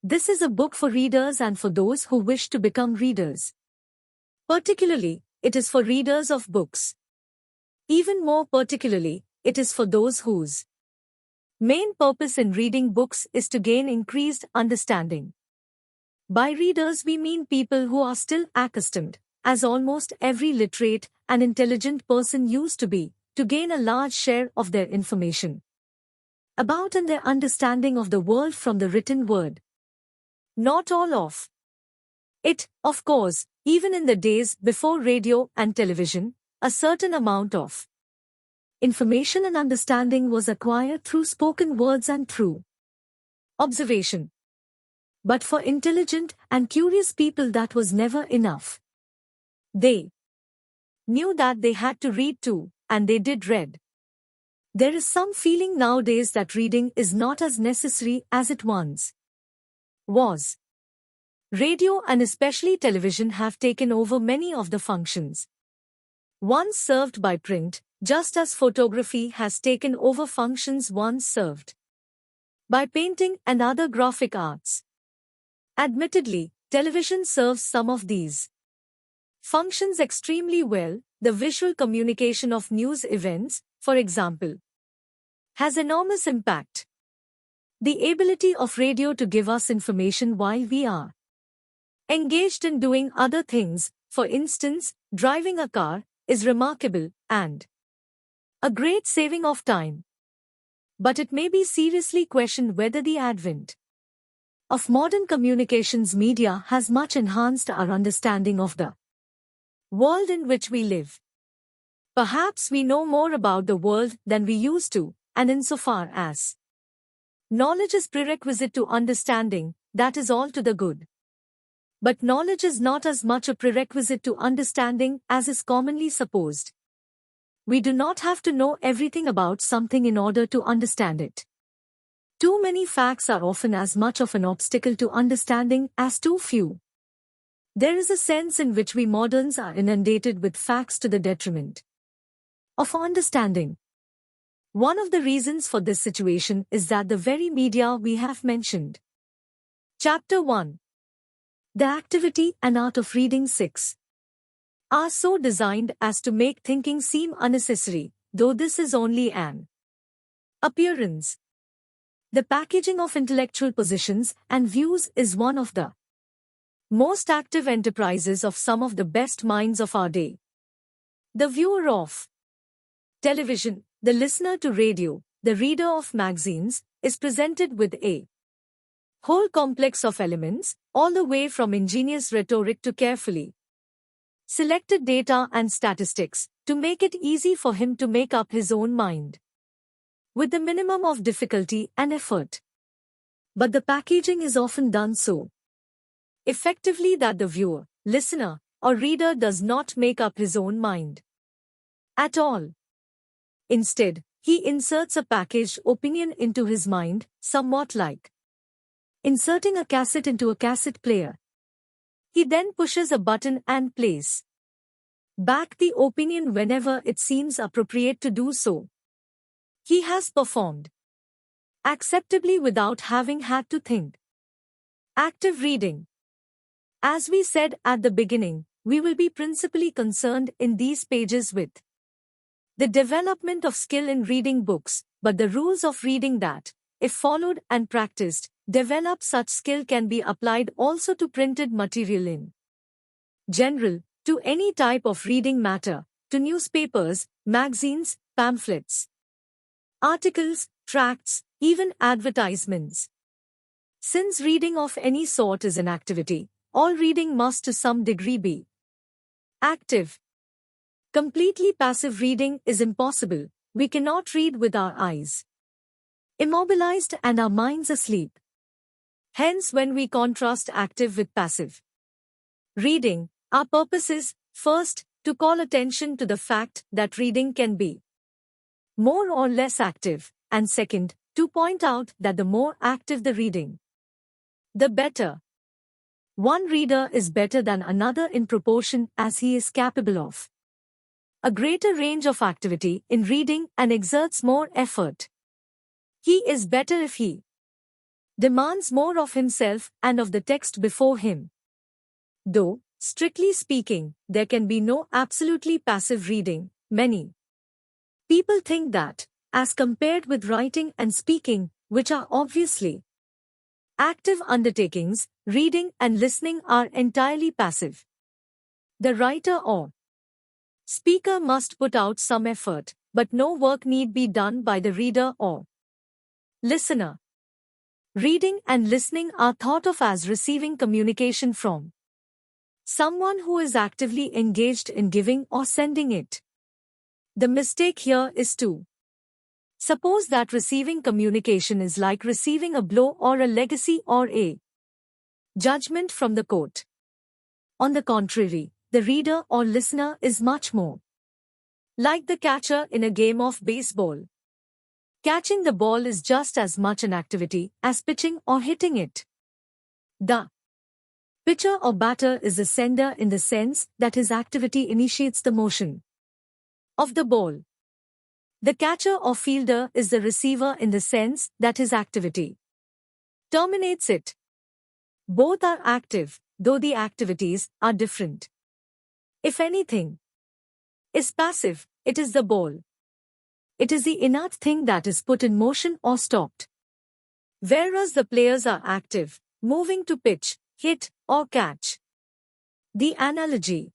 This is a book for readers and for those who wish to become readers. Particularly, it is for readers of books. Even more particularly, it is for those whose main purpose in reading books is to gain increased understanding. By readers we mean people who are still accustomed, as almost every literate and intelligent person used to be, to gain a large share of their information about and their understanding of the world from the written word. Not all of it, of course, even in the days before radio and television, a certain amount of information and understanding was acquired through spoken words and through observation. But for intelligent and curious people that was never enough. They knew that they had to read too, and they did read. There is some feeling nowadays that reading is not as necessary as it once was. Radio and especially television have taken over many of the functions once served by print, just as photography has taken over functions once served by painting and other graphic arts. Admittedly, television serves some of these functions extremely well. The visual communication of news events, for example, has enormous impact. The ability of radio to give us information while we are engaged in doing other things, for instance, driving a car, is remarkable and a great saving of time. But it may be seriously questioned whether the advent of modern communications media has much enhanced our understanding of the world in which we live. Perhaps we know more about the world than we used to, and insofar as knowledge is prerequisite to understanding, that is all to the good. But knowledge is not as much a prerequisite to understanding as is commonly supposed. We do not have to know everything about something in order to understand it. Too many facts are often as much of an obstacle to understanding as too few. There is a sense in which we moderns are inundated with facts to the detriment of understanding. One of the reasons for this situation is that the very media we have mentioned. Chapter 1. The Activity and Art of Reading 6. Are so designed as to make thinking seem unnecessary, though this is only an appearance. The packaging of intellectual positions and views is one of the most active enterprises of some of the best minds of our day. The viewer of television, the listener to radio, the reader of magazines, is presented with a whole complex of elements, all the way from ingenious rhetoric to carefully selected data and statistics, to make it easy for him to make up his own mind with the minimum of difficulty and effort. But the packaging is often done so effectively that the viewer, listener, or reader does not make up his own mind at all. Instead, he inserts a packaged opinion into his mind, somewhat like inserting a cassette into a cassette player. He then pushes a button and plays back the opinion whenever it seems appropriate to do so. He has performed acceptably without having had to think. Active reading. As we said at the beginning, we will be principally concerned in these pages with the development of skill in reading books, but the rules of reading that, if followed and practiced, develop such skill can be applied also to printed material in general, to any type of reading matter, to newspapers, magazines, pamphlets, articles, tracts, even advertisements. Since reading of any sort is an activity, all reading must to some degree be active. Completely passive reading is impossible. We cannot read with our eyes immobilized and our minds asleep. Hence, when we contrast active with passive reading, our purpose is, first, to call attention to the fact that reading can be more or less active, and second, to point out that the more active the reading, the better. One reader is better than another in proportion as he is capable of a greater range of activity in reading and exerts more effort. He is better if he demands more of himself and of the text before him. Though, strictly speaking, there can be no absolutely passive reading. Many people think that, as compared with writing and speaking, which are obviously active undertakings, reading and listening are entirely passive. The writer or speaker must put out some effort, but no work need be done by the reader or listener. Reading and listening are thought of as receiving communication from someone who is actively engaged in giving or sending it. The mistake here is to suppose that receiving communication is like receiving a blow or a legacy or a judgment from the court. On the contrary, the reader or listener is much more like the catcher in a game of baseball. Catching the ball is just as much an activity as pitching or hitting it. The pitcher or batter is the sender in the sense that his activity initiates the motion of the ball. The catcher or fielder is the receiver in the sense that his activity terminates it. Both are active, though the activities are different. If anything is passive, it is the ball. It is the inert thing that is put in motion or stopped. Whereas the players are active, moving to pitch, hit, or catch. The analogy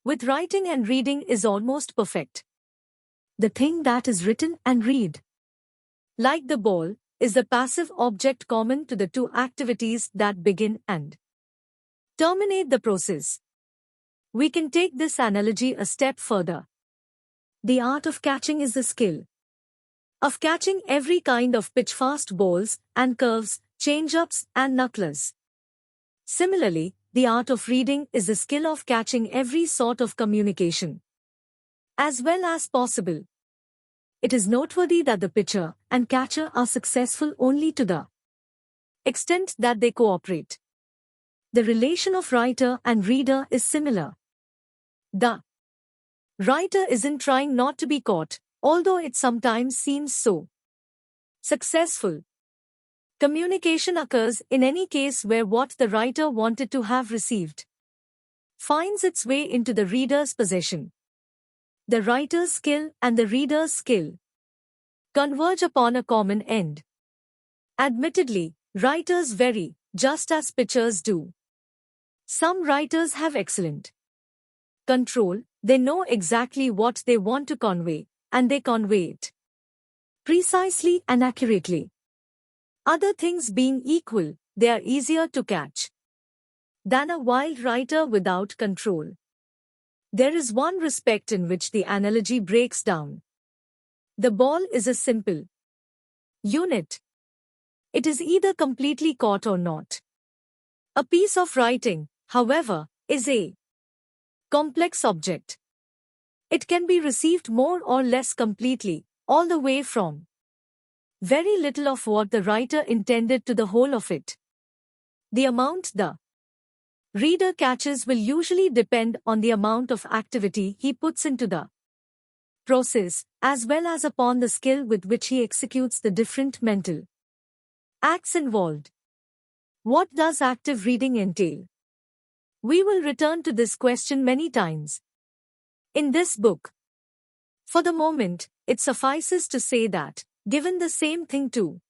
with writing and reading is almost perfect. The thing that is written and read, like the ball, is the passive object common to the two activities that begin and terminate the process. We can take this analogy a step further. The art of catching is the skill of catching every kind of pitch-fast balls and curves, change-ups and knucklers. Similarly, the art of reading is the skill of catching every sort of communication as well as possible. It is noteworthy that the pitcher and catcher are successful only to the extent that they cooperate. The relation of writer and reader is similar. The writer isn't trying not to be caught, although it sometimes seems so. Successful communication occurs in any case where what the writer wanted to have received finds its way into the reader's possession. The writer's skill and the reader's skill converge upon a common end. Admittedly, writers vary, just as pitchers do. Some writers have excellent control, they know exactly what they want to convey, and they convey it precisely and accurately. Other things being equal, they are easier to catch than a wild writer without control. There is one respect in which the analogy breaks down. The ball is a simple unit. It is either completely caught or not. A piece of writing, however, is a complex object. It can be received more or less completely, all the way from very little of what the writer intended to the whole of it. The amount the reader catches will usually depend on the amount of activity he puts into the process, as well as upon the skill with which he executes the different mental acts involved. What does active reading entail? We will return to this question many times in this book. For the moment, it suffices to say that, given the same thing to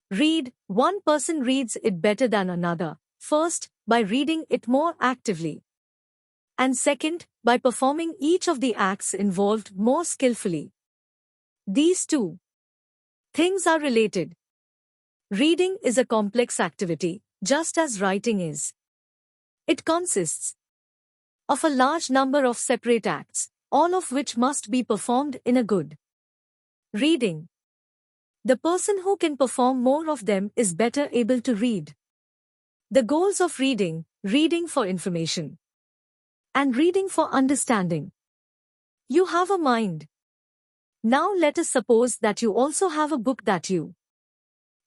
read, one person reads it better than another, first, by reading it more actively, and second, by performing each of the acts involved more skillfully. These two things are related. Reading is a complex activity, just as writing is. It consists of a large number of separate acts, all of which must be performed in a good reading. The person who can perform more of them is better able to read. The goals of reading, reading for information, and reading for understanding. You have a mind. Now let us suppose that you also have a book that you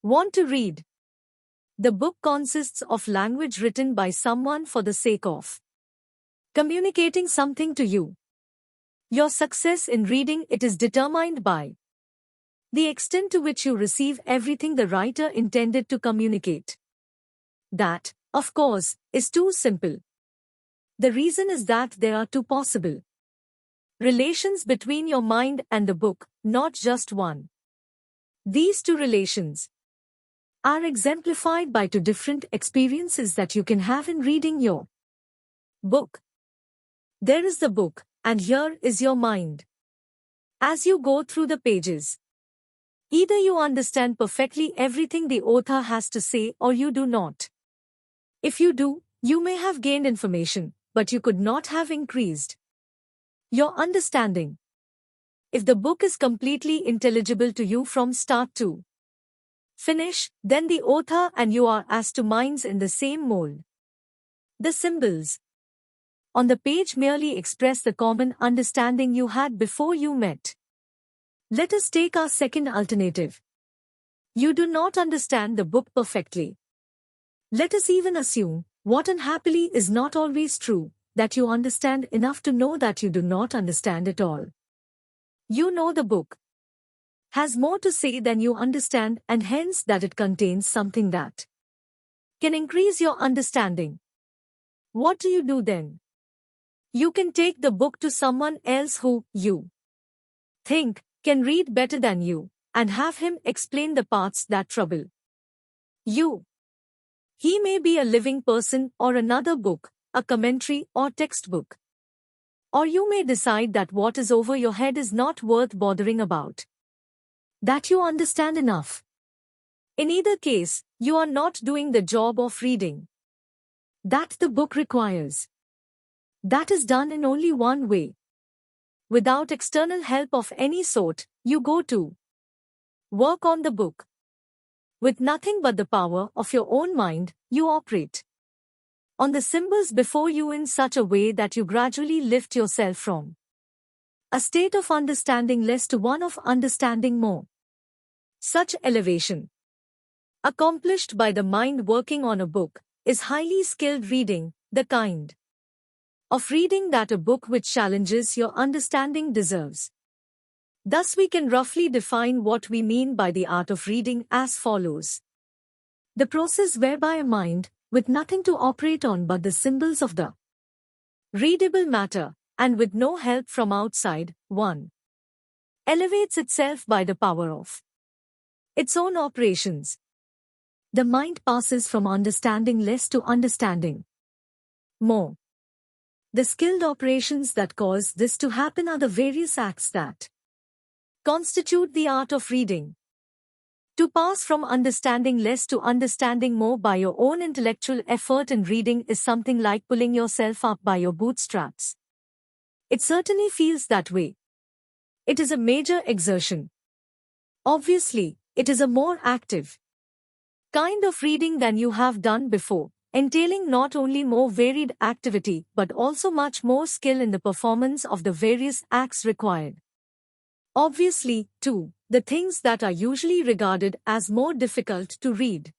want to read. The book consists of language written by someone for the sake of communicating something to you. Your success in reading it is determined by The extent to which you receive everything the writer intended to communicate. That, of course, is too simple. The reason is that there are two possible relations between your mind and the book, not just one. These two relations are exemplified by two different experiences that you can have in reading your book. There is the book, and here is your mind. As you go through the pages, either you understand perfectly everything the author has to say or you do not. If you do, you may have gained information, but you could not have increased your understanding. If the book is completely intelligible to you from start to finish, then the author and you are as two minds in the same mold. The symbols on the page merely express the common understanding you had before you met. Let us take our second alternative. You do not understand the book perfectly. Let us even assume, what unhappily is not always true, that you understand enough to know that you do not understand at all. You know the book has more to say than you understand, and hence that it contains something that can increase your understanding. What do you do then? You can take the book to someone else who, you think, can read better than you, and have him explain the parts that trouble you. He may be a living person or another book, a commentary or textbook. Or you may decide that what is over your head is not worth bothering about, that you understand enough. In either case, you are not doing the job of reading that the book requires. That is done in only one way. Without external help of any sort, you go to work on the book. With nothing but the power of your own mind, you operate on the symbols before you in such a way that you gradually lift yourself from a state of understanding less to one of understanding more. Such elevation, accomplished by the mind working on a book, is highly skilled reading, the kind of reading that a book which challenges your understanding deserves. Thus we can roughly define what we mean by the art of reading as follows. The process whereby a mind, with nothing to operate on but the symbols of the readable matter, and with no help from outside, 1. Elevates itself by the power of its own operations. The mind passes from understanding less to understanding more. The skilled operations that cause this to happen are the various acts that constitute the art of reading. To pass from understanding less to understanding more by your own intellectual effort in reading is something like pulling yourself up by your bootstraps. It certainly feels that way. It is a major exertion. Obviously, it is a more active kind of reading than you have done before, entailing not only more varied activity but also much more skill in the performance of the various acts required. Obviously, too, the things that are usually regarded as more difficult to read,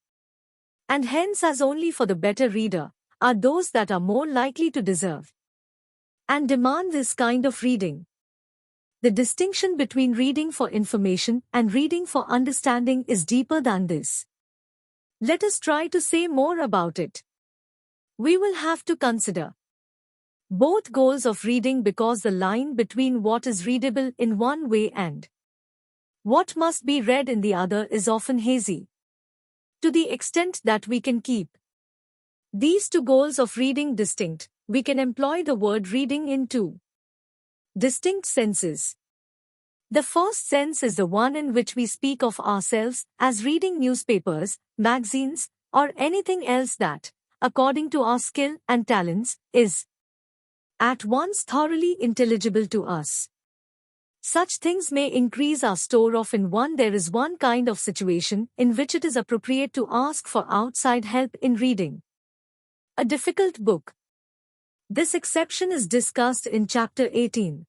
and hence as only for the better reader, are those that are more likely to deserve and demand this kind of reading. The distinction between reading for information and reading for understanding is deeper than this. Let us try to say more about it. We will have to consider both goals of reading because the line between what is readable in one way and what must be read in the other is often hazy. To the extent that we can keep these two goals of reading distinct, we can employ the word reading in two distinct senses. The first sense is the one in which we speak of ourselves as reading newspapers, magazines, or anything else that, according to our skill and talents, is at once thoroughly intelligible to us. Such things may increase our store of in one. There is one kind of situation in which it is appropriate to ask for outside help in reading a difficult book. This exception is discussed in Chapter 18.